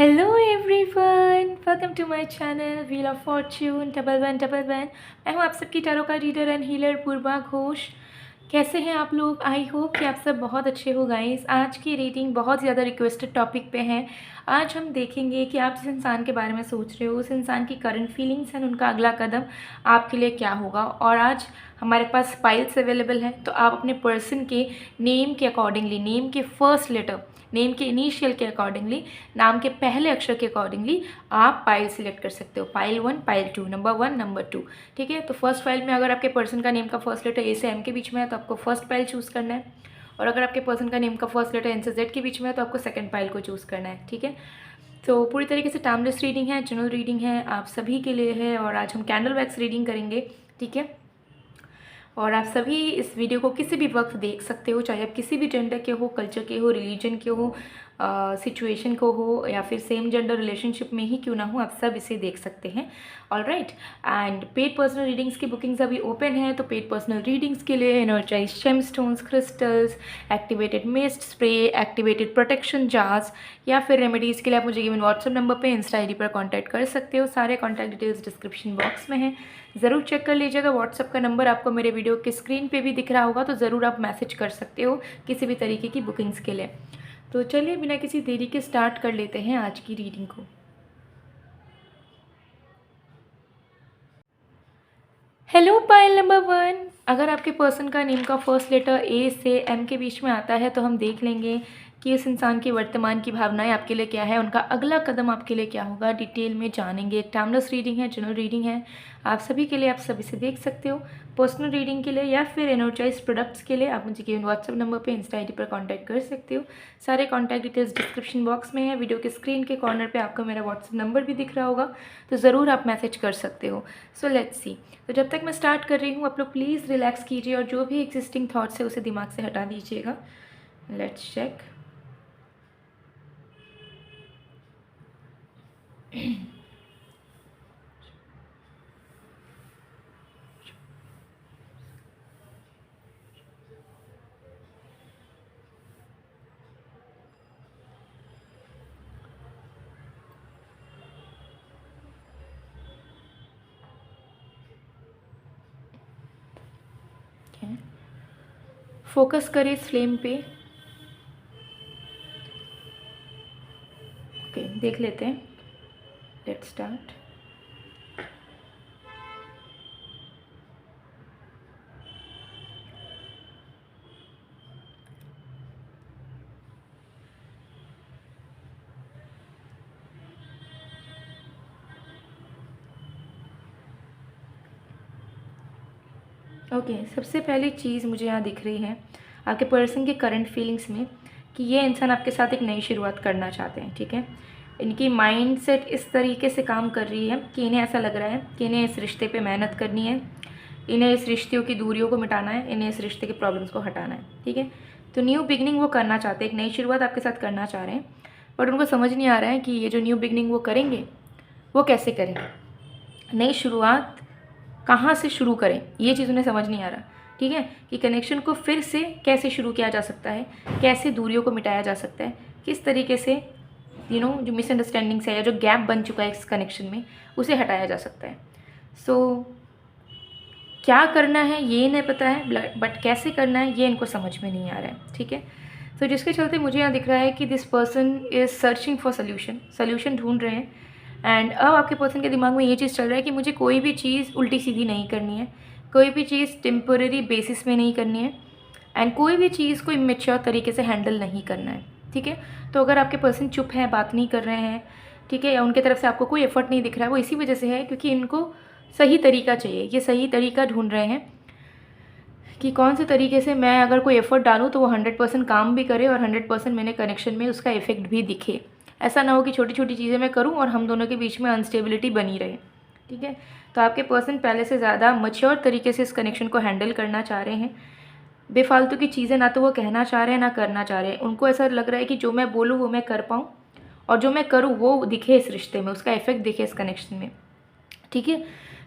Hello everyone, welcome to my channel wheel of fortune double one. मैं हूँ आप सबकी टैरो का reader and healer Purva Ghosh. कैसे हैं आप लोग? आई होप कि आप सब बहुत अच्छे हो गाइस। आज की रीडिंग बहुत ज़्यादा रिक्वेस्टेड टॉपिक पे है। आज हम देखेंगे कि आप जिस इंसान के बारे में सोच रहे हो उस इंसान की करंट फीलिंग्स एंड उनका अगला कदम आपके लिए क्या होगा। और आज हमारे पास फाइल्स अवेलेबल हैं, तो आप अपने पर्सन के नेम के अकॉर्डिंगली, नेम के फर्स्ट लेटर, नेम के इनिशियल के अकॉर्डिंगली, नाम के पहले अक्षर के अकॉर्डिंगली आप पाइल सिलेक्ट कर सकते हो। Pile 1, pile 2, number 1, number 2। ठीक है, तो फर्स्ट फाइल में अगर आपके पर्सन का नेम का फर्स्ट लेटर ए से एम के बीच में है तो आपको फर्स्ट पाइल चूज़ करना है, और अगर आपके पर्सन का नेम का फर्स्ट लेटर एन से जेड के बीच में है तो आपको सेकंड पाइल को चूज़ करना है। ठीक है, तो पूरी तरीके से टाइमलेस रीडिंग है, जनरल रीडिंग है, आप सभी के लिए है। और आज हम कैंडल वैक्स रीडिंग करेंगे। ठीक है, और आप सभी इस वीडियो को किसी भी वक्त देख सकते हो, चाहे आप किसी भी जेंडर के हो, कल्चर के हो, रिलीजन के हो, सिचुएशन को हो, या फिर सेम जेंडर रिलेशनशिप में ही क्यों ना हो, आप सब इसे देख सकते हैं। All right, and paid personal readings की बुकिंग्स अभी ओपन है, तो पेड पर्सनल रीडिंग्स के लिए energise gemstones, crystals, activated mist spray, activated protection jars, या फिर रेमेडीज़ के लिए आप मुझे गिवन व्हाट्सएप नंबर पे, इंस्टा आईडी पर कांटेक्ट कर सकते हो। सारे कांटेक्ट डिटेल्स डिस्क्रिप्शन बॉक्स में हैं, ज़रूर चेक कर लीजिएगा। व्हाट्सएप का नंबर आपको मेरे वीडियो के स्क्रीन पे भी दिख रहा होगा, तो ज़रूर आप मैसेज कर सकते हो किसी भी तरीके की बुकिंग्स के लिए। तो चलिए बिना किसी देरी के स्टार्ट कर लेते हैं आज की रीडिंग को। हेलो पाइल नंबर 1, अगर आपके पर्सन का नेम का फर्स्ट लेटर ए से एम के बीच में आता है तो हम देख लेंगे कि इस इंसान की वर्तमान की भावनाएं आपके लिए क्या है, उनका अगला कदम आपके लिए क्या होगा, डिटेल में जानेंगे। टाइमलेस रीडिंग है, जनरल रीडिंग है, आप सभी के लिए, आप सभी से देख सकते हो। पर्सनल रीडिंग के लिए या फिर एनर्जाइज प्रोडक्ट्स के लिए आप मुझे गिवन व्हाट्सएप नंबर पे, इंस्टा आईडी पर कांटेक्ट कर सकते हो। सारे कांटेक्ट डिटेल्स डिस्क्रिप्शन बॉक्स में है। वीडियो के स्क्रीन के कॉर्नर पे आपको मेरा व्हाट्सएप नंबर भी दिख रहा होगा, तो ज़रूर आप मैसेज कर सकते हो। So let's see. तो जब तक मैं स्टार्ट कर रही हूँ, आप लोग प्लीज़ रिलैक्स कीजिए और जो भी एग्जिस्टिंग थाट्स है उसे दिमाग से हटा दीजिएगा। Let's check. फोकस करें इस फ्लेम पे। ओके, देख लेते हैं। Let's start. ओके, सबसे पहली चीज़ मुझे यहाँ दिख रही है आपके पर्सन के करंट फीलिंग्स में कि ये इंसान आपके साथ एक नई शुरुआत करना चाहते हैं। ठीक है, इनकी माइंड सेट इस तरीके से काम कर रही है कि इन्हें ऐसा लग रहा है कि इन्हें इस रिश्ते पे मेहनत करनी है, इन्हें इस रिश्तों की दूरियों को मिटाना है, इन्हें इस रिश्ते के प्रॉब्लम्स को हटाना है। ठीक है, तो न्यू बिगनिंग वो करना चाहते हैं, एक नई शुरुआत आपके साथ करना चाह रहे हैं, बट उनको समझ नहीं आ रहा है कि ये जो न्यू बिगनिंग वो करेंगे वो कैसे करें, नई शुरुआत कहाँ से शुरू करें, ये चीज़ उन्हें समझ नहीं आ रहा। ठीक है, कि कनेक्शन को फिर से कैसे शुरू किया जा सकता है, कैसे दूरियों को मिटाया जा सकता है, किस तरीके से जो मिसअंडरस्टैंडिंग्स है या जो गैप बन चुका है इस कनेक्शन में उसे हटाया जा सकता है। सो क्या करना है ये इन्हें पता है, बट कैसे करना है ये इनको समझ में नहीं आ रहा है। ठीक है, तो जिसके चलते मुझे यहाँ दिख रहा है कि this person is searching for solution ढूंढ रहे हैं। एंड अब आपके पर्सन के दिमाग में ये चीज़ चल रहा है कि मुझे कोई भी चीज़ उल्टी सीधी नहीं करनी है, कोई भी चीज़ टेम्पररी बेसिस में नहीं करनी है, एंड कोई भी चीज़ को इमेच्योर तरीके से हैंडल नहीं करना है। ठीक है, तो अगर आपके पर्सन चुप है, बात नहीं कर रहे हैं, ठीक है, या उनके तरफ से आपको कोई एफर्ट नहीं दिख रहा है, वो इसी वजह से है क्योंकि इनको सही तरीका चाहिए। ये सही तरीका ढूंढ रहे हैं कि कौन से तरीके से मैं अगर कोई एफर्ट डालूँ तो वो 100% काम भी करे और 100% मैंने कनेक्शन में उसका इफेक्ट भी दिखे। ऐसा ना हो कि छोटी छोटी चीज़ें मैं करूँ और हम दोनों के बीच में अनस्टेबिलिटी बनी रहे। ठीक है, तो आपके पर्सन पहले से ज़्यादा मैच्योर तरीके से इस कनेक्शन को हैंडल करना चाह रहे हैं। बेफालतू की चीज़ें ना तो वो कहना चाह रहे हैं ना करना चाह रहे हैं। उनको ऐसा लग रहा है कि जो मैं बोलूँ वो मैं कर पाऊँ, और जो मैं करूँ वो दिखे इस रिश्ते में, उसका इफेक्ट दिखे इस कनेक्शन में। ठीक है,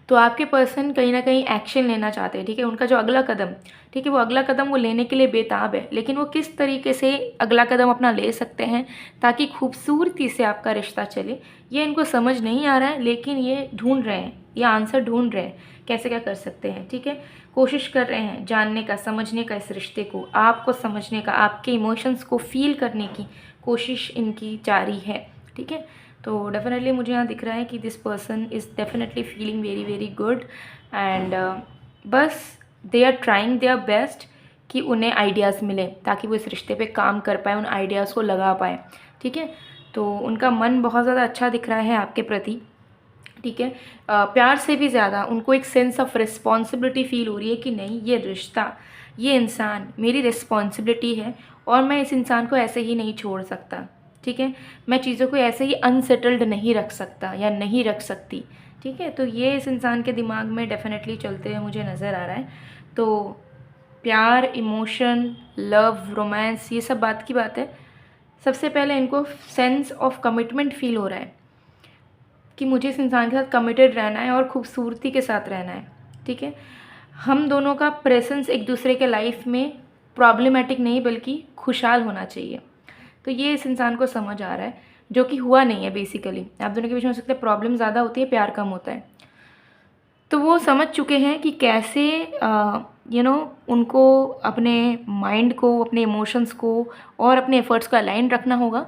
तो आपके पर्सन कहीं ना कहीं एक्शन लेना चाहते हैं, ठीक है। उनका जो अगला कदम, ठीक है, वो अगला कदम वो लेने के लिए बेताब है, लेकिन वो किस तरीके से अगला कदम अपना ले सकते हैं ताकि खूबसूरती से आपका रिश्ता चले, ये इनको समझ नहीं आ रहा है, लेकिन ये ढूंढ रहे हैं, ये आंसर ढूंढ रहे हैं कैसे क्या कर सकते हैं, ठीक है। कोशिश कर रहे हैं जानने का, समझने का, इस रिश्ते को, आपको समझने का, आपके इमोशंस को फील करने की कोशिश इनकी जारी है, ठीक है। तो डेफिनेटली मुझे यहाँ दिख रहा है कि this person is definitely feeling very very good and बस they are trying their best कि उन्हें आइडियाज़ मिले ताकि वो इस रिश्ते पे काम कर पाए, उन आइडियाज़ को लगा पाए, ठीक है। तो उनका मन बहुत ज़्यादा अच्छा दिख रहा है आपके प्रति, ठीक है। प्यार से भी ज़्यादा उनको एक सेंस ऑफ रिस्पॉन्सिबिलिटी फील हो रही है कि नहीं, ये रिश्ता, ये इंसान मेरी रिस्पॉन्सिबिलिटी है और मैं इस इंसान को ऐसे ही नहीं छोड़ सकता, ठीक है। मैं चीज़ों को ऐसे ही अनसेटल्ड नहीं रख सकता या नहीं रख सकती, ठीक है। तो ये इस इंसान के दिमाग में डेफिनेटली चलते हुए मुझे नज़र आ रहा है। तो प्यार, इमोशन, लव, रोमांस, ये सब बात की बात है। सबसे पहले इनको सेंस ऑफ कमिटमेंट फील हो रहा है कि मुझे इस इंसान के साथ कमिटेड रहना है और खूबसूरती के साथ रहना है, ठीक है। हम दोनों का प्रेजेंस एक दूसरे के लाइफ में प्रॉब्लमेटिक नहीं बल्कि खुशहाल होना चाहिए। तो ये इस इंसान को समझ आ रहा है, जो कि हुआ नहीं है बेसिकली। आप दोनों के बीच में हो सकता है प्रॉब्लम ज़्यादा होती है, प्यार कम होता है। तो वो समझ चुके हैं कि कैसे उनको अपने माइंड को, अपने इमोशंस को और अपने एफर्ट्स को अलाइन रखना होगा,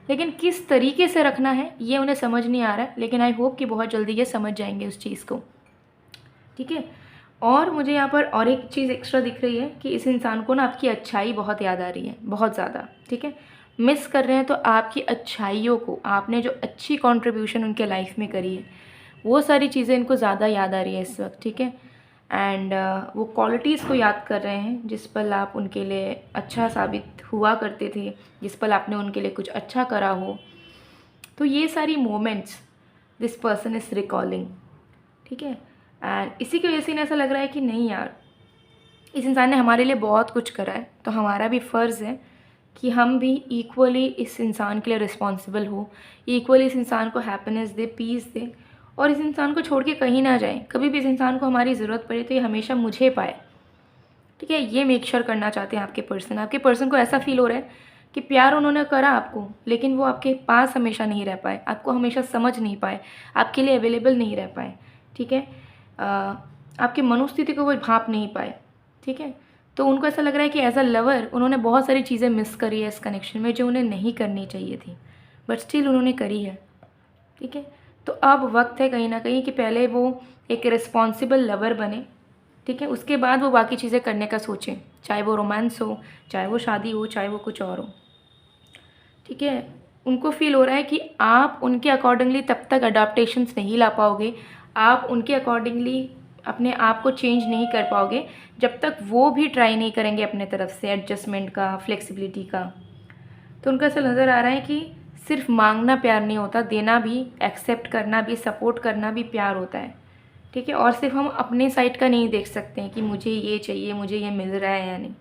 लेकिन किस तरीके से रखना है ये उन्हें समझ नहीं आ रहा है। लेकिन आई होप कि बहुत जल्दी ये समझ जाएंगे उस चीज़ को, ठीक है। और मुझे यहाँ पर और एक चीज़ एक्स्ट्रा दिख रही है कि इस इंसान को ना आपकी अच्छाई बहुत याद आ रही है, बहुत ज़्यादा, ठीक है। मिस कर रहे हैं तो आपकी अच्छाइयों को, आपने जो अच्छी कंट्रीब्यूशन उनके लाइफ में करी है, वो सारी चीज़ें इनको ज़्यादा याद आ रही है इस वक्त, ठीक है। एंड वो क्वालिटीज़ को याद कर रहे हैं जिस पल आप उनके लिए अच्छा साबित हुआ करते थे, जिस पल आपने उनके लिए कुछ अच्छा करा हो। तो ये सारी moments this person is recalling, ठीक है। एंड इसी की वजह से इन्हें ऐसा लग रहा है कि नहीं यार, इस इंसान ने हमारे लिए बहुत कुछ करा है, तो हमारा भी फ़र्ज़ है कि हम भी इक्वली इस इंसान के लिए रिस्पॉन्सिबल हो, इक्वली इस इंसान को हैप्पीनेस दे, पीस दे, और इस इंसान को छोड़ के कहीं ना जाए। कभी भी इस इंसान को हमारी ज़रूरत पड़े तो ये हमेशा मुझे पाए, ठीक है। ये मेक श्योर करना चाहते हैं आपके पर्सन। आपके पर्सन को ऐसा फील हो रहा है कि प्यार उन्होंने करा आपको, लेकिन वो आपके पास हमेशा नहीं रह पाए, आपको हमेशा समझ नहीं पाए, आपके लिए अवेलेबल नहीं रह पाए, ठीक है। आपकी मनोस्थिति को वो भांप नहीं पाए, ठीक है। तो उनको ऐसा लग रहा है कि एज अ लवर उन्होंने बहुत सारी चीज़ें मिस करी है इस कनेक्शन में जो उन्हें नहीं करनी चाहिए थी, बट स्टिल उन्होंने करी है, ठीक है। तो अब वक्त है कहीं ना कहीं कि पहले वो एक रिस्पॉन्सिबल लवर बने, ठीक है। उसके बाद वो बाकी चीज़ें करने का सोचें, चाहे वो रोमांस हो, चाहे वो शादी हो, चाहे वो कुछ और हो, ठीक है। उनको फील हो रहा है कि आप उनके अकॉर्डिंगली तब तक अडाप्टेशंस नहीं ला पाओगे, आप उनके अकॉर्डिंगली अपने आप को चेंज नहीं कर पाओगे जब तक वो भी ट्राई नहीं करेंगे अपने तरफ से एडजस्टमेंट का, फ्लेक्सिबिलिटी का। तो उनको ऐसा नज़र आ रहा है कि सिर्फ मांगना प्यार नहीं होता, देना भी, एक्सेप्ट करना भी, सपोर्ट करना भी प्यार होता है, ठीक है। और सिर्फ हम अपने साइड का नहीं देख सकते हैं कि मुझे ये चाहिए, मुझे ये मिल रहा है या नहीं,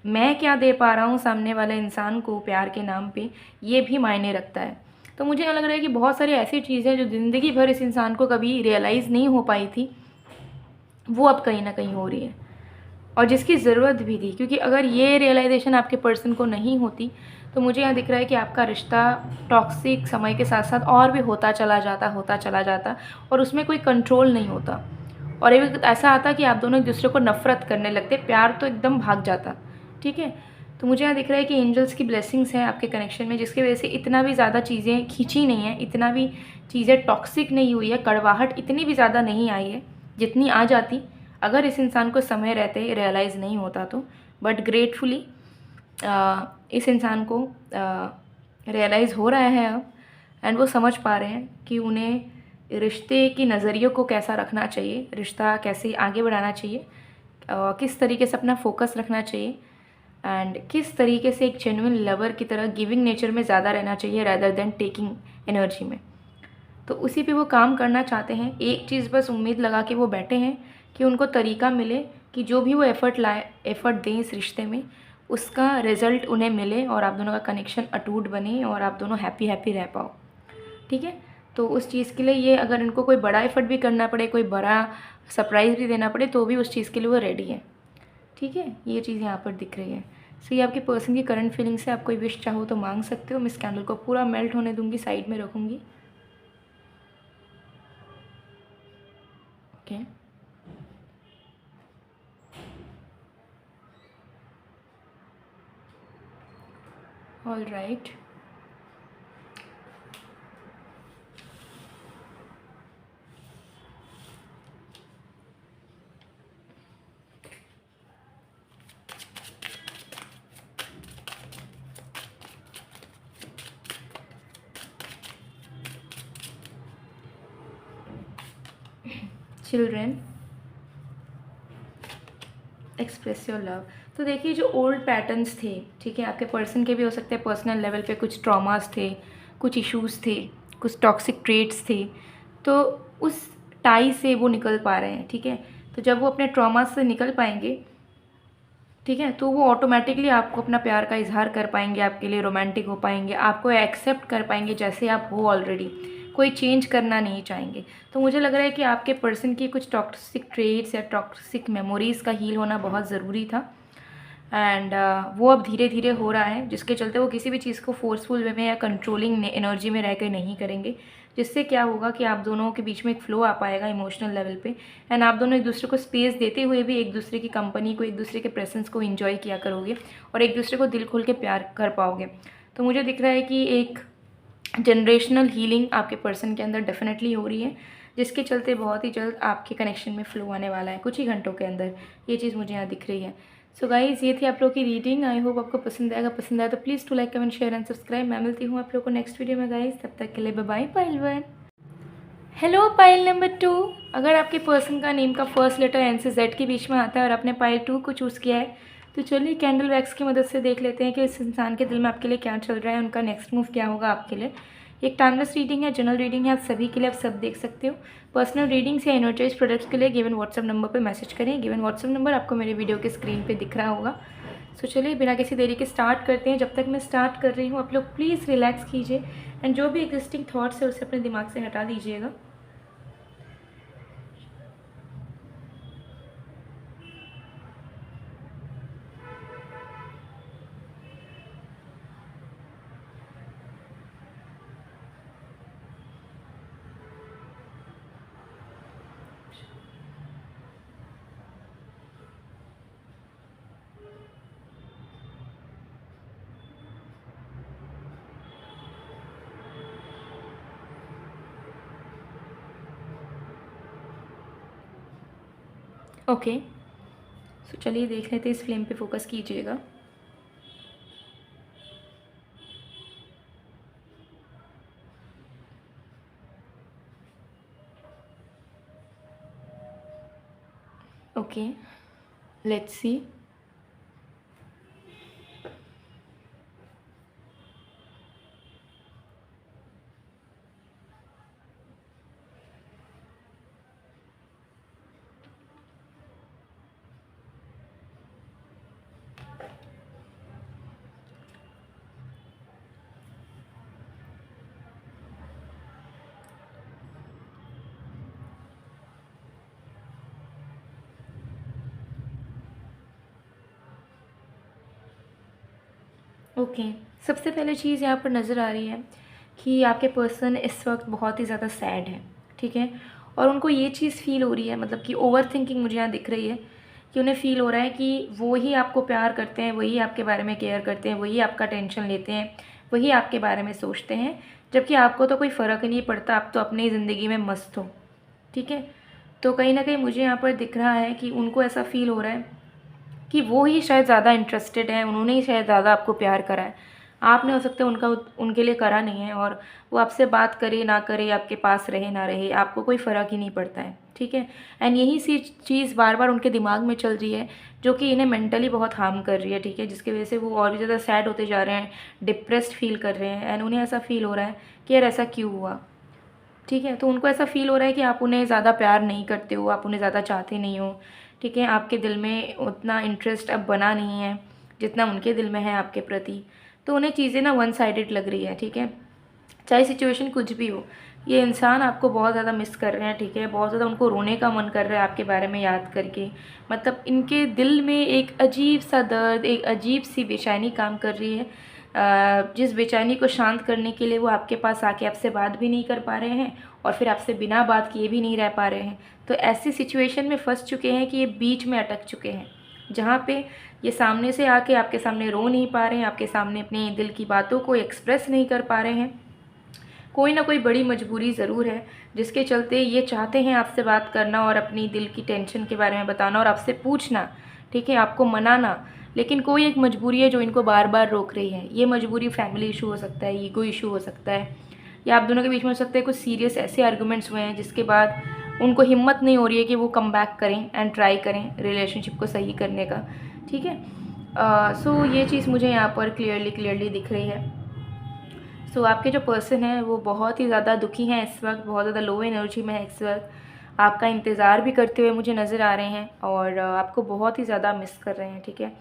मैं क्या दे पा रहा हूँ सामने वाले इंसान को प्यार के नाम पे, ये भी मायने रखता है। तो मुझे लग रहा है कि बहुत सारी ऐसी चीज़ें जो ज़िंदगी भर इस इंसान को कभी रियलाइज़ नहीं हो पाई थी, वो अब कहीं ना कहीं हो रही है, और जिसकी ज़रूरत भी थी। क्योंकि अगर ये रियलाइजेशन आपके पर्सन को नहीं होती तो मुझे यहाँ दिख रहा है कि आपका रिश्ता टॉक्सिक समय के साथ साथ और भी होता चला जाता और उसमें कोई कंट्रोल नहीं होता, और एक ऐसा आता कि आप दोनों एक दूसरे को नफ़रत करने लगते, प्यार तो एकदम भाग जाता, ठीक है। तो मुझे यहाँ दिख रहा है कि एंजल्स की ब्लेसिंग्स हैं आपके कनेक्शन में, जिसकी वजह से इतना भी ज़्यादा चीज़ें खींची नहीं है, इतना भी चीज़ें टॉक्सिक नहीं हुई है, कड़वाहट इतनी भी ज़्यादा नहीं आई है जितनी आ जाती अगर इस इंसान को समय रहते रियलाइज़ नहीं होता तो। बट ग्रेटफुली इस इंसान को रियलाइज़ हो रहा है अब, एंड वो समझ पा रहे हैं कि उन्हें रिश्ते की नज़रियों को कैसा रखना चाहिए, रिश्ता कैसे आगे बढ़ाना चाहिए, किस तरीके से अपना फोकस रखना चाहिए, एंड किस तरीके से एक जेन्युइन लवर की तरह गिविंग नेचर में ज़्यादा रहना चाहिए रैदर देन टेकिंग एनर्जी में। तो उसी पे वो काम करना चाहते हैं। एक चीज़ बस उम्मीद लगा के वो बैठे हैं कि उनको तरीका मिले कि जो भी वो एफ़र्ट दें इस रिश्ते में, उसका रिज़ल्ट उन्हें मिले और आप दोनों का कनेक्शन अटूट बने और आप दोनों हैप्पी रह पाओ, ठीक है। तो उस चीज़ के लिए ये अगर इनको कोई बड़ा एफर्ट भी करना पड़े, कोई बड़ा सरप्राइज़ भी देना पड़े, तो भी उस चीज़ के लिए वो रेडी है। ठीक है, ये चीज़ यहाँ पर दिख रही है। सो ये आपके पर्सन की करंट फीलिंग्स है। आप कोई विश चाहो तो मांग सकते हो। मैं इस कैंडल को पूरा मेल्ट होने दूंगी, साइड में रखूँगी। Okay, all right. Children, express your love. तो देखिए, जो ओल्ड पैटर्न्स थे, ठीक है, आपके पर्सन के भी हो सकते हैं, पर्सनल लेवल पे कुछ ट्रॉमास थे, कुछ इश्यूज़ थे, कुछ टॉक्सिक ट्रेट्स थे, तो उस टाई से वो निकल पा रहे हैं। ठीक है, तो जब वो अपने ट्रॉमास से निकल पाएंगे, ठीक है, तो वो ऑटोमेटिकली आपको अपना प्यार का इजहार कर पाएंगे, आपके लिए रोमांटिक हो पाएंगे, आपको एक्सेप्ट कर पाएंगे जैसे आप हो ऑलरेडी, कोई चेंज करना नहीं चाहेंगे। तो मुझे लग रहा है कि आपके पर्सन की कुछ टॉक्सिक ट्रेट्स या टॉक्सिक मेमोरीज़ का हील होना बहुत ज़रूरी था, एंड वो अब धीरे धीरे हो रहा है, जिसके चलते वो किसी भी चीज़ को फोर्सफुल वे में या कंट्रोलिंग एनर्जी में रह कर नहीं करेंगे, जिससे क्या होगा कि आप दोनों के बीच में एक फ़्लो आ पाएगा इमोशनल लेवल पे, एंड आप दोनों एक दूसरे को स्पेस देते हुए भी एक दूसरे की कंपनी को, एक दूसरे के प्रेजेंस को इन्जॉय किया करोगे और एक दूसरे को दिल खोल के प्यार कर पाओगे। तो मुझे दिख रहा है कि एक जनरेशनल हीलिंग आपके पर्सन के अंदर डेफिनेटली हो रही है, जिसके चलते बहुत ही जल्द आपके कनेक्शन में फ़्लो आने वाला है, कुछ ही घंटों के अंदर। ये चीज़ मुझे यहाँ दिख रही है। सो गाइज़, ये थी आप लोग की रीडिंग। आई होप आपको पसंद आएगा। पसंद आया तो please to like, comment, share and subscribe. मैं मिलती हूँ आप लोग को नेक्स्ट वीडियो में गाइज़। तब तक के लिए bye bye. Pile 1, hello pile number 2। अगर आपके पर्सन का नेम का फर्स्ट लेटर एन से जेड के बीच में आता है और आपने पाइल 2 को चूज़ किया है, तो चलिए कैंडल वैक्स की मदद से देख लेते हैं कि इस इंसान के दिल में आपके लिए क्या चल रहा है, उनका नेक्स्ट मूव क्या होगा आपके लिए। एक टाइमलेस रीडिंग है, जनरल रीडिंग है, आप सभी के लिए, आप सब देख सकते हो। पर्सनल रीडिंग्स या एनर्जाइज प्रोडक्ट्स के लिए गिवन व्हाट्सअप नंबर पे मैसेज करें। गिवन व्हाट्सअप नंबर आपको मेरे वीडियो के स्क्रीन पे दिख रहा होगा। सो चलिए बिना किसी देरी के स्टार्ट करते हैं। जब तक मैं स्टार्ट कर रही हूँ, आप लोग प्लीज़ रिलैक्स कीजिए एंड जो भी एग्जिस्टिंग थॉट्स है उसे अपने दिमाग से हटा दीजिएगा। ओके, सो चलिए देख लेते हैं। इस फ्लेम पे फोकस कीजिएगा। Okay, let's see. ओके, सबसे पहले चीज़ यहाँ पर नज़र आ रही है कि आपके पर्सन इस वक्त बहुत ही ज़्यादा सैड है। ठीक है, और उनको ये चीज़ फ़ील हो रही है, मतलब कि ओवर थिंकिंग मुझे यहाँ दिख रही है कि उन्हें फ़ील हो रहा है कि वो ही आपको प्यार करते हैं, वही आपके बारे में केयर करते हैं, वही आपका टेंशन लेते हैं, वही आपके बारे में सोचते हैं, जबकि आपको तो कोई फ़र्क ही नहीं पड़ता, आप तो अपनी ज़िंदगी में मस्त हो। ठीक है, तो कहीं ना कहीं मुझे यहाँ पर दिख रहा है कि उनको ऐसा फ़ील हो रहा है कि वो ही शायद ज़्यादा इंटरेस्टेड है, उन्होंने ही शायद ज़्यादा आपको प्यार करा है। आपने हो सकता है उनका उनके लिए करा नहीं है, और वो आपसे बात करे ना करे, आपके पास रहे ना रहे, आपको कोई फ़र्क ही नहीं पड़ता है। ठीक है, एंड यही सी चीज़ बार बार उनके दिमाग में चल रही है, जो कि इन्हें मेंटली बहुत हार्म कर रही है। ठीक है, जिसकी वजह से वो और भी ज़्यादा सैड होते जा रहे हैं, डिप्रेस्ड फील कर रहे हैं, एंड उन्हें ऐसा फील हो रहा है कि यार ऐसा क्यों हुआ। ठीक है, तो उनको ऐसा फ़ील हो रहा है कि आप उन्हें ज़्यादा प्यार नहीं करते हो, आप उन्हें ज़्यादा चाहते नहीं हो। ठीक है, आपके दिल में उतना इंटरेस्ट अब बना नहीं है जितना उनके दिल में है आपके प्रति। तो उन्हें चीज़ें ना वन साइडेड लग रही है। ठीक है, चाहे सिचुएशन कुछ भी हो, ये इंसान आपको बहुत ज़्यादा मिस कर रहे हैं, ठीक है। बहुत ज़्यादा उनको रोने का मन कर रहा है आपके बारे में याद करके। मतलब इनके दिल में एक अजीब सा दर्द, एक अजीब सी बेचैनी काम कर रही है, जिस बेचैनी को शांत करने के लिए वो आपके पास आके आपसे बात भी नहीं कर पा रहे हैं और फिर आपसे बिना बात किए भी नहीं रह पा रहे हैं। तो ऐसी सिचुएशन में फंस चुके हैं कि ये बीच में अटक चुके हैं, जहाँ पे ये सामने से आके आपके सामने रो नहीं पा रहे हैं, आपके सामने अपने दिल की बातों को एक्सप्रेस नहीं कर पा रहे हैं। कोई ना कोई बड़ी मजबूरी ज़रूर है जिसके चलते ये चाहते हैं आपसे बात करना और अपनी दिल की टेंशन के बारे में बताना और आपसे पूछना, ठीक है, आपको मनाना। लेकिन कोई एक मजबूरी है जो इनको बार बार रोक रही है। ये मजबूरी फैमिली इशू हो सकता है, ईगो इशू हो सकता है, या आप दोनों के बीच में हो सकता है कुछ सीरियस ऐसे आर्गूमेंट्स हुए हैं जिसके बाद उनको हिम्मत नहीं हो रही है कि वो कम बैक करें एंड ट्राई करें रिलेशनशिप को सही करने का, ठीक है। सो ये चीज़ मुझे यहाँ पर क्लियरली दिख रही है। सो आपके जो पर्सन है वो बहुत ही ज़्यादा दुखी हैं इस वक्त, बहुत ज़्यादा लो एनर्जी में है इस वक्त, आपका इंतज़ार भी करते हुए मुझे नज़र आ रहे हैं और आपको बहुत ही ज़्यादा मिस कर रहे हैं, ठीक है।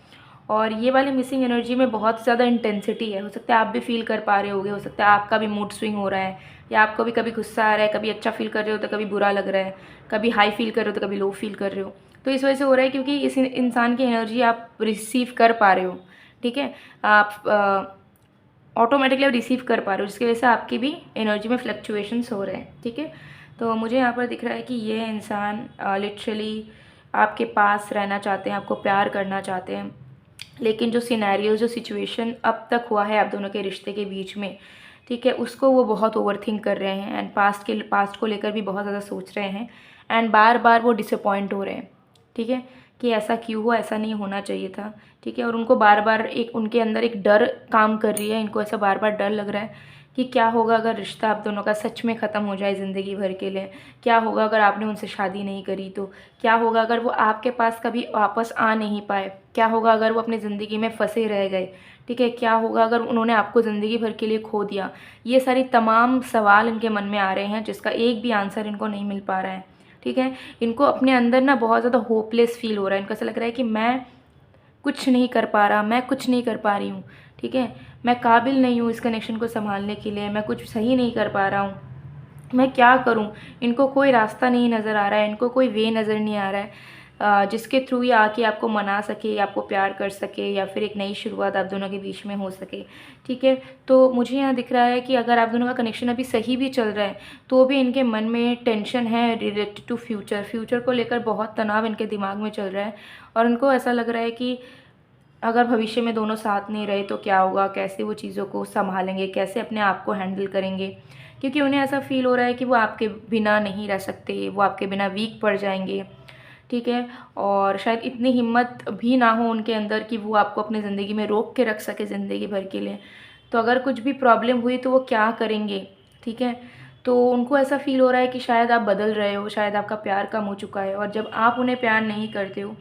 और ये वाली मिसिंग एनर्जी में बहुत ज़्यादा इंटेंसिटी है। हो सकता है आप भी फील कर पा रहे होगे, हो सकता है आपका भी मूड स्विंग हो रहा है, या आपको भी कभी गुस्सा आ रहा है, कभी अच्छा फील कर रहे हो तो कभी बुरा लग रहा है, कभी हाई फील कर रहे हो तो कभी लो फील कर रहे हो। तो इस वजह से हो रहा है क्योंकि इस इंसान की एनर्जी आप रिसीव कर पा रहे हो, ठीक है। आप ऑटोमेटिकली आप रिसीव कर पा रहे हो, जिसकी वजह से आपकी भी एनर्जी में फ्लक्चुएशंस हो रहे हैं, ठीक है। तो मुझे यहाँ पर दिख रहा है कि ये इंसान लिटरली आपके पास रहना चाहते हैं, आपको प्यार करना चाहते हैं, लेकिन जो सिनेरियो, जो सिचुएशन अब तक हुआ है आप दोनों के रिश्ते के बीच में, ठीक है, उसको वो बहुत ओवरथिंक कर रहे हैं एंड पास्ट को लेकर भी बहुत ज़्यादा सोच रहे हैं एंड बार बार वो डिसअपॉइंट हो रहे हैं, ठीक है, कि ऐसा क्यों हुआ, ऐसा नहीं होना चाहिए था, ठीक है। और उनको बार बार एक उनके अंदर एक डर काम कर रही है, इनको ऐसा बार बार डर लग रहा है कि क्या होगा अगर रिश्ता आप दोनों का सच में ख़त्म हो जाए ज़िंदगी भर के लिए, क्या होगा अगर आपने उनसे शादी नहीं करी तो, क्या होगा अगर वो आपके पास कभी वापस आ नहीं पाए, क्या होगा अगर वो अपनी ज़िंदगी में फंसे रह गए, ठीक है, क्या होगा अगर उन्होंने आपको ज़िंदगी भर के लिए खो दिया। ये सारी तमाम सवाल इनके मन में आ रहे हैं जिसका एक भी आंसर इनको नहीं मिल पा रहा है, ठीक है। इनको अपने अंदर ना बहुत ज़्यादा होपलेस फील हो रहा है, इनको ऐसा लग रहा है कि मैं कुछ नहीं कर पा रहा, मैं कुछ नहीं कर पा रही हूँ, ठीक है, मैं काबिल नहीं हूँ इस कनेक्शन को संभालने के लिए, मैं कुछ सही नहीं कर पा रहा हूँ, मैं क्या करूँ। इनको कोई रास्ता नहीं नज़र आ रहा है, इनको कोई वे नज़र नहीं आ रहा है जिसके थ्रू ये आके आपको मना सके, आपको प्यार कर सके, या फिर एक नई शुरुआत आप दोनों के बीच में हो सके, ठीक है। तो मुझे यहाँ दिख रहा है कि अगर आप दोनों का कनेक्शन अभी सही भी चल रहा है तो भी इनके मन में टेंशन है रिलेटेड टू फ्यूचर को लेकर बहुत तनाव इनके दिमाग में चल रहा है और उनको ऐसा लग रहा है कि अगर भविष्य में दोनों साथ नहीं रहे तो क्या होगा, कैसे वो चीज़ों को संभालेंगे, कैसे अपने आप को हैंडल करेंगे, क्योंकि उन्हें ऐसा फील हो रहा है कि वो आपके बिना नहीं रह सकते, वो आपके बिना वीक पड़ जाएंगे, ठीक है। और शायद इतनी हिम्मत भी ना हो उनके अंदर कि वो आपको अपनी ज़िंदगी में रोक के रख सके ज़िंदगी भर के लिए। तो अगर कुछ भी प्रॉब्लम हुई तो वो क्या करेंगे, ठीक है। तो उनको ऐसा फील हो रहा है कि शायद आप बदल रहे हो, शायद आपका प्यार कम हो चुका है, और जब आप उन्हें प्यार नहीं करते हो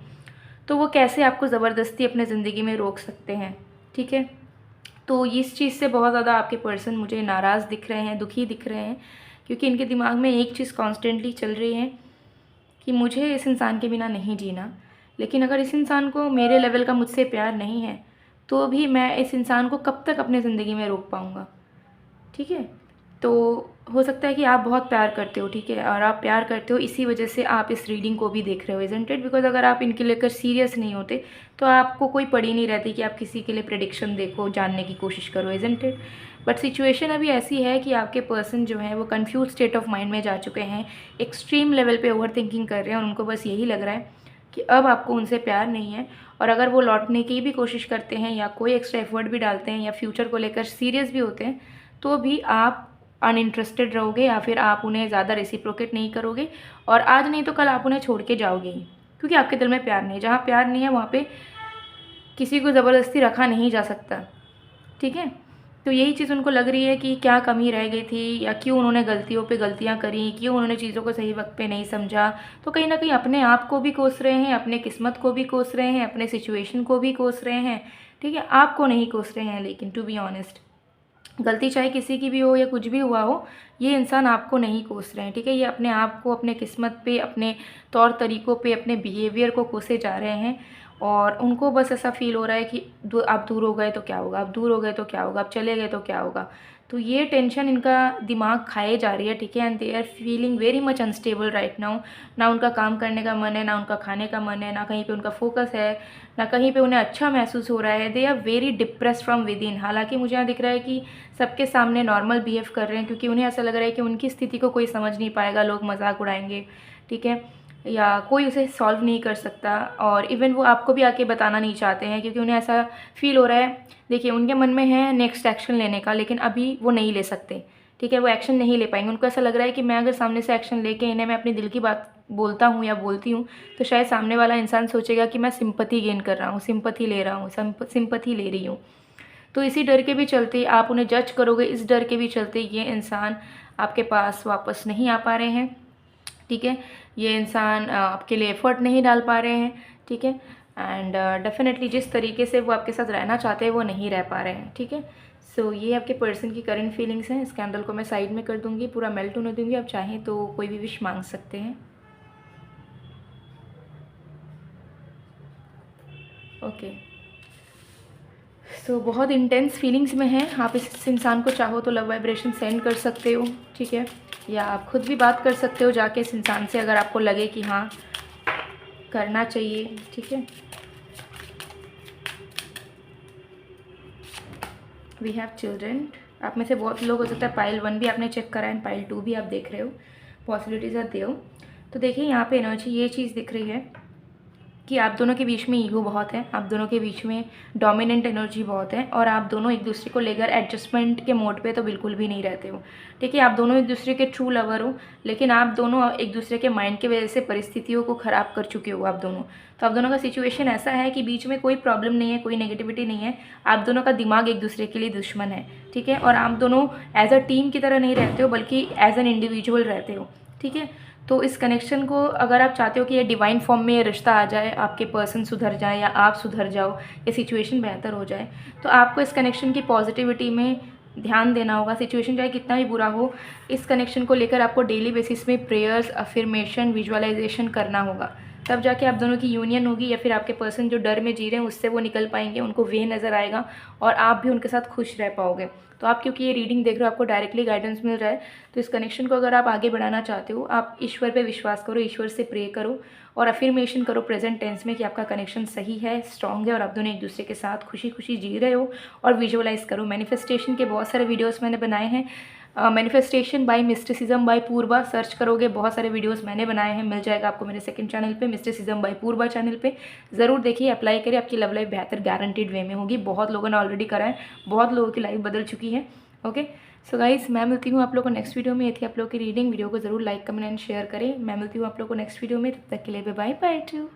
तो वो कैसे आपको ज़बरदस्ती अपने ज़िंदगी में रोक सकते हैं, ठीक है। तो इस चीज़ से बहुत ज़्यादा आपके पर्सन मुझे नाराज़ दिख रहे हैं, दुखी दिख रहे हैं, क्योंकि इनके दिमाग में एक चीज़ कॉन्स्टेंटली चल रही है कि मुझे इस इंसान के बिना नहीं जीना, लेकिन अगर इस इंसान को मेरे लेवल का मुझसे प्यार नहीं है तो भी मैं इस इंसान को कब तक अपनी ज़िंदगी में रोक पाऊँगा, ठीक है। तो हो सकता है कि आप बहुत प्यार करते हो, ठीक है, और आप प्यार करते हो इसी वजह से आप इस रीडिंग को भी देख रहे हो, इज़न्ट इट। बिकॉज अगर आप इनके लेकर सीरियस नहीं होते तो आपको कोई पड़ी नहीं रहती कि आप किसी के लिए प्रेडिक्शन देखो, जानने की कोशिश करो, इज़न्ट इट। बट सिचुएशन अभी ऐसी है कि आपके पर्सन जो है वो कन्फ्यूज स्टेट ऑफ माइंड में जा चुके हैं, एक्सट्रीम लेवल पे ओवर थिंकिंग कर रहे हैं और उनको बस यही लग रहा है कि अब आपको उनसे प्यार नहीं है, और अगर वो लौटने की भी कोशिश करते हैं या कोई एक्स्ट्रा एफर्ट भी डालते हैं या फ्यूचर को लेकर सीरियस भी होते हैं तो भी आप अनइंटरेस्टेड रहोगे, या फिर आप उन्हें ज़्यादा रेसिप्रोकेट नहीं करोगे, और आज नहीं तो कल आप उन्हें छोड़ के जाओगे ही, क्योंकि आपके दिल में प्यार नहीं है। जहाँ प्यार नहीं है वहाँ पे किसी को ज़बरदस्ती रखा नहीं जा सकता, ठीक है। तो यही चीज़ उनको लग रही है कि क्या कमी रह गई थी, या क्यों उन्होंने गलतियों पे गलतियाँ करी, क्यों उन्होंने चीज़ों को सही वक्त पे नहीं समझा। तो कहीं ना कहीं अपने आप को भी कोस रहे हैं, अपने किस्मत को भी कोस रहे हैं, अपने सिचुएशन को भी कोस रहे हैं, ठीक है, आपको नहीं कोस रहे हैं। लेकिन टू बी ऑनेस्ट, गलती चाहे किसी की भी हो या कुछ भी हुआ हो, ये इंसान आपको नहीं कोस रहे हैं, ठीक है। ये अपने आप को, अपने किस्मत पे, अपने तौर तरीक़ों पे, अपने बिहेवियर को कोसे जा रहे हैं, और उनको बस ऐसा फ़ील हो रहा है कि आप दूर हो गए तो क्या होगा, आप दूर हो गए तो क्या होगा, आप चले गए तो क्या होगा। तो ये टेंशन इनका दिमाग खाए जा रही है, ठीक है। And they are feeling very much unstable right now. ना उनका काम करने का मन है, ना उनका खाने का मन है, ना कहीं पे उनका फोकस है, ना कहीं पे उन्हें अच्छा महसूस हो रहा है। They are very depressed from within. हालांकि मुझे यहाँ दिख रहा है कि सबके सामने नॉर्मल बिहेव कर रहे हैं, क्योंकि उन्हें ऐसा लग रहा है कि उनकी स्थिति को कोई समझ नहीं पाएगा, लोग मजाक उड़ाएंगे, ठीक है, या कोई उसे सॉल्व नहीं कर सकता। और इवन वो आपको भी आके बताना नहीं चाहते हैं, क्योंकि उन्हें ऐसा फील हो रहा है, देखिए उनके मन में है नेक्स्ट एक्शन लेने का, लेकिन अभी वो नहीं ले सकते, ठीक है, वो एक्शन नहीं ले पाएंगे। उनको ऐसा लग रहा है कि मैं अगर सामने से एक्शन लेके इन्हें मैं अपनी दिल की बात बोलता हूँ या बोलती हूँ, तो शायद सामने वाला इंसान सोचेगा कि मैं सिंपैथी गेन कर रहा हूँ, सिंपैथी ले रहा हूँ, सिंपैथी ले रही हूँ। तो इसी डर के भी चलते आप उन्हें जज करोगे, इस डर के भी चलते ये इंसान आपके पास वापस नहीं आ पा रहे हैं, ठीक है। ये इंसान आपके लिए एफर्ट नहीं डाल पा रहे हैं, ठीक है। एंड डेफिनेटली जिस तरीके से वो आपके साथ रहना चाहते हैं वो नहीं रह पा रहे हैं, ठीक है। सो ये आपके पर्सन की करंट फीलिंग्स हैं। इस कैंडल को मैं साइड में कर दूंगी, पूरा मेल्ट होने दूंगी। आप चाहें तो कोई भी विश मांग सकते हैं। ओके, सो बहुत इंटेंस फीलिंग्स में हैं आप। इस इंसान को चाहो तो लव वाइब्रेशन सेंड कर सकते हो, ठीक है, या आप खुद भी बात कर सकते हो जाके इस इंसान से, अगर आपको लगे कि हाँ करना चाहिए, ठीक है। We have children. आप में से बहुत लोग हो सकता है पाइल 1 भी आपने चेक करा है, पाइल 2 भी आप देख रहे हो, पॉसिबिलिटीज़ आर देयर। तो देखिए यहाँ पे एनर्जी ये चीज़ दिख रही है कि आप दोनों के बीच में ईगो बहुत है, आप दोनों के बीच में डोमिनेंट एनर्जी बहुत है, और आप दोनों एक दूसरे को लेकर एडजस्टमेंट के मोड पे तो बिल्कुल भी नहीं रहते हो, ठीक है। आप दोनों एक दूसरे के ट्रू लवर हो, लेकिन आप दोनों एक दूसरे के माइंड की वजह से परिस्थितियों को ख़राब कर चुके हो आप दोनों। तो आप दोनों का सिचुएशन ऐसा है कि बीच में कोई प्रॉब्लम नहीं है, कोई नेगेटिविटी नहीं है, आप दोनों का दिमाग एक दूसरे के लिए दुश्मन है, ठीक है। और आप दोनों एज अ टीम की तरह नहीं रहते हो, बल्कि एज एन इंडिविजुअल रहते हो, ठीक है। तो इस कनेक्शन को अगर आप चाहते हो कि ये डिवाइन फॉर्म में ये रिश्ता आ जाए, आपके पर्सन सुधर जाए या आप सुधर जाओ, ये सिचुएशन बेहतर हो जाए, तो आपको इस कनेक्शन की पॉजिटिविटी में ध्यान देना होगा। सिचुएशन चाहे कितना भी बुरा हो, इस कनेक्शन को लेकर आपको डेली बेसिस में प्रेयर्स, अफर्मेशन, विजुअलाइजेशन करना होगा। तब जाके आप दोनों की यूनियन होगी, या फिर आपके पर्सन जो डर में जी रहे हैं उससे वो निकल पाएंगे, उनको वे नज़र आएगा, और आप भी उनके साथ खुश रह पाओगे। तो आप क्योंकि ये रीडिंग देख रहे हो, आपको डायरेक्टली गाइडेंस मिल रहा है, तो इस कनेक्शन को अगर आप आगे बढ़ाना चाहते हो, आप ईश्वर पे विश्वास करो, ईश्वर से प्रे करो, और अफर्मेशन करो प्रेजेंट टेंस में कि आपका कनेक्शन सही है, स्ट्रॉन्ग है, और आप दोनों एक दूसरे के साथ खुशी खुशी जी रहे हो। और विजुअलाइज करो। मैनिफेस्टेशन के बहुत सारे वीडियोस मैंने बनाए हैं, मैनिफेस्टेशन बाय मिस्टिसिज्म बाय पूर्वा सर्च करोगे, बहुत सारे वीडियोस मैंने बनाए हैं, मिल जाएगा आपको मेरे सेकंड चैनल पे, मिस्टिसिज्म बाय पूर्वा चैनल पे। ज़रूर देखिए, अप्लाई करिए, आपकी लव लाइफ बेहतर गारंटीड वे में होगी। बहुत लोगों ने ऑलरेडी करा है, बहुत लोगों की लाइफ बदल चुकी है। ओके, सो गाइस, मैं मिलती हूँ आप लोगों को नेक्स्ट वीडियो में। ये थी आप लोगों की रीडिंग। वीडियो को ज़रूर लाइक, कमेंट एंड शेयर करें। मैं मिलती हूँ आप लोगों को नेक्स्ट वीडियो में, तब तक के लिए बाय बाय टू।